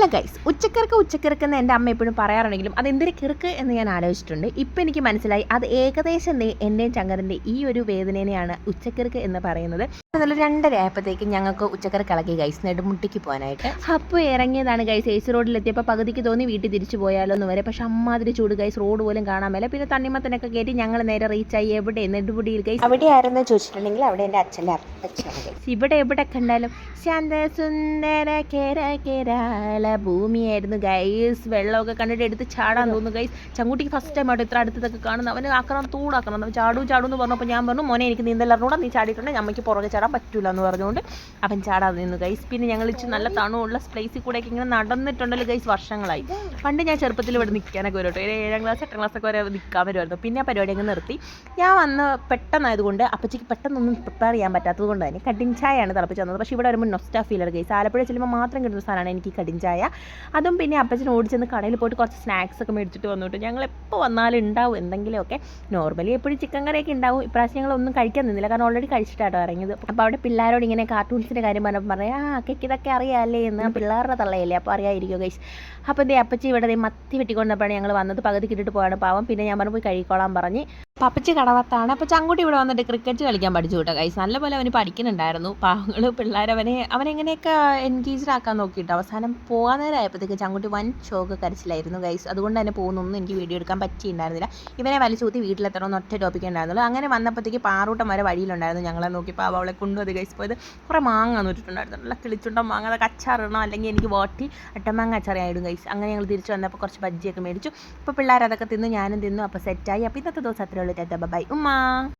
Hello guys, ഉച്ചക്കിറക്ക് എന്ന് എൻ്റെ അമ്മ എപ്പോഴും പറയാറുണ്ടെങ്കിലും അതെന്തൊരു കിറുക്ക് എന്ന് ഞാൻ ആലോചിച്ചിട്ടുണ്ട്. ഇപ്പം എനിക്ക് മനസ്സിലായി, അത് ഏകദേശം എൻ്റെയും ചങ്കറിൻ്റെ ഈ ഒരു വേദനയാണ് ഉച്ചക്കിറക്ക് എന്ന് പറയുന്നത്. അതുപോലെ 2:30 ആയപ്പോഴത്തേക്ക് ഞങ്ങൾക്ക് ഉച്ചക്കിറക്ക് ഇളകി ഗൈസ് നെടുമുട്ടിക്ക് പോകാനായിട്ട്. അപ്പോൾ ഇറങ്ങിയതാണ് ഗൈസ്. AC റോഡിലെത്തിയപ്പോൾ പകുതിക്ക് തോന്നി വീട്ടിൽ തിരിച്ചു പോയാലോ എന്ന് വരെ. പക്ഷെ അമ്മാതിരി ചൂട് ഗൈസ്, റോഡ് പോലും കാണാൻ മേല. പിന്നെ തണ്ണിമത്തനൊക്കെ കയറ്റി ഞങ്ങൾ നേരെ റീച്ചായി. എവിടെ നെടുമുടിയിൽ ഗൈസ്. അവിടെ ആരെന്ന് ചോദിച്ചിട്ടുണ്ടെങ്കിൽ അവിടെ എൻ്റെ അച്ഛൻ്റെ അപ്പച്ചാണ് ഗൈസ്. ഇവിടെ എവിടെ കണ്ടാലും ശാന്തസുന്ദര കേരള ഭൂമിയായിരുന്നു ഗൈസ്. വെള്ളമൊക്കെ കണ്ടിട്ട് എടുത്ത് ചാടാൻ തോന്നുന്നു ഗൈസ്. ചങ്കുട്ടിക്ക് ഫസ്റ്റ് ടൈം ആയിട്ട് ഇത്ര അടുത്തൊക്കെ കാണുന്നത്. അവന് ആക്കണം തൂടാക്കണം, അവൻ ചാടൂ എന്ന് പറഞ്ഞപ്പോൾ ഞാൻ പറഞ്ഞു, മോനെ എനിക്ക് നീന്തലറിഞ്ഞൂടാ, നീ ചാടിയിട്ടുണ്ടെങ്കിൽ അമ്മയ്ക്ക് പുറകെ ചാടാൻ പറ്റൂല എന്ന് പറഞ്ഞുകൊണ്ട് അവൻ ചാടാതെ നിന്നു ഗൈസ്. പിന്നെ ഞങ്ങൾ നല്ല തണുവുള്ള പ്ലേസിൽ കൂടെയൊക്കെ ഇങ്ങനെ നടന്നിട്ടുണ്ടല്ലോ ഗൈസ് വർഷങ്ങളായി. പണ്ട് ഞാൻ ചെറുപ്പത്തിൽ ഇവിടെ നിൽക്കാനൊക്കെ വരും കേട്ടോ. 7ാം ക്ലാസ് 8ാം ക്ലാസ്സൊക്കെ വരെ നിൽക്കാൻ വരുമായിരുന്നു. പിന്നെ ആ പരിപാടി അങ്ങ് നിർത്തി. ഞാൻ വന്ന് പെട്ടെന്നായതുകൊണ്ട് അപ്പച്ചിക്ക് പെട്ടെന്നൊന്നും പ്രിപ്പയർ ചെയ്യാൻ പറ്റാത്തത് കൊണ്ട് തന്നെ കടിൻ ചായയാണ് തിളപ്പിച്ച് തന്നത്. പക്ഷേ ഇവിടെ വരുമ്പോൾ നൊസ്റ്റാ ഫീലർ ഗൈസ്. ആലപ്പുഴ ചെല്ലുമ്പോൾ മാത്രം കിട്ടുന്ന സാധനമാണ് എനിക്ക് കടിൻ ചായ. അതും പിന്നെ അപ്പച്ചന് ഓടിച്ചെന്ന് കടയിൽ പോയിട്ട് കുറച്ച് സ്നാക്സ് ഒക്കെ മേടിച്ചിട്ട് വന്നിട്ട് ഞങ്ങൾ എപ്പോൾ വന്നാലും ഉണ്ടാവും എന്തെങ്കിലുമൊക്കെ. നോർമലി എപ്പോഴും ചിക്കൻ കറിയൊക്കെ ഉണ്ടാവും. ഇപ്രാവശ്യം ഞങ്ങളൊന്നും കഴിക്കാൻ നിന്നില്ല, കാരണം ഓൾറെഡി കഴിച്ചിട്ടാട്ടോ ഇറങ്ങിയത്. അപ്പോൾ അവിടെ പിള്ളേരോട് ഇങ്ങനെ കാർട്ടൂൺസിൻ്റെ കാര്യം പറഞ്ഞപ്പോൾ പറയാം, കേക്ക് ഇതൊക്കെ അറിയാമല്ലേ എന്ന്. പിള്ളേരുടെ തള്ളയല്ലേ, അപ്പോൾ അറിയാമായിരിക്കും ഗൈസ്. അപ്പോൾ എന്തേ അപ്പച്ചി ഇവിടെ മത്തി വെട്ടിക്കൊണ്ടപ്പോഴാണ് ഞങ്ങൾ വന്നത്. പകുതി കിട്ടിയിട്ട് പോയാണ് പാവം. പിന്നെ ഞാൻ പറഞ്ഞു പോയി കഴിക്കോളാൻ പറഞ്ഞ്. പപ്പച്ചി കടവത്താണ്. അപ്പോൾ ചങ്കുട്ടി ഇവിടെ വന്നിട്ട് ക്രിക്കറ്റ് കളിക്കാൻ പഠിച്ചു കേട്ടോ ഗൈസ്. നല്ലപോലെ അവന് പഠിക്കുന്നുണ്ടായിരുന്നു. പാവങ്ങൾ പിള്ളേർ അവനെങ്ങനെയൊക്കെ എൻഗേജ്ഡ് ആക്കാൻ നോക്കിയിട്ട് അവസാനം പോകാൻ നേരം ആയപ്പോഴത്തേക്ക് ചങ്കുട്ടി വൻ ഷോക്ക് കരച്ചിലായിരുന്നു ഗൈസ്. അതുകൊണ്ട് തന്നെ പോകുന്നൊന്നും എനിക്ക് വീഡിയോ എടുക്കാൻ പറ്റിയിട്ടുണ്ടായിരുന്നില്ല. ഇവനെ വലിച്ചൂത്തി വീട്ടിലെത്തണമെന്ന് ഒറ്റ ടോപ്പിക് ഉണ്ടായിരുന്നുള്ളൂ. അങ്ങനെ വന്നപ്പോഴത്തേക്ക് പാറൂട്ടം വരെ വഴിയിലുണ്ടായിരുന്നു. ഞങ്ങളെ നോക്കി പാവ അവളെ കൊണ്ടുവന്ന് ഗൈസ് പോയത്. കുറേ മാങ്ങ നൂറ്റിട്ടുണ്ടായിരുന്നു. നല്ല കിളിച്ചുണ്ടോ മാങ്ങ, അതൊക്കെ അച്ചാറിടണം, അല്ലെങ്കിൽ എനിക്ക് വാട്ടി അട്ടമാങ്ങ അച്ചാറിയായിടും ഗൈസ്. അങ്ങനെ ഞങ്ങൾ തിരിച്ചു വന്നപ്പോൾ കുറച്ച് ബജ്ജിയൊക്കെ മേടിച്ചു. അപ്പോൾ പിള്ളേർ അതൊക്കെ തിന്നു, ഞാനും തിന്നു. അപ്പോൾ സെറ്റായി. അപ്പോൾ ഇന്നത്തെ ദിവസം അത്രേ ഉള്ളൂ. ബൈ ഉമ്മ.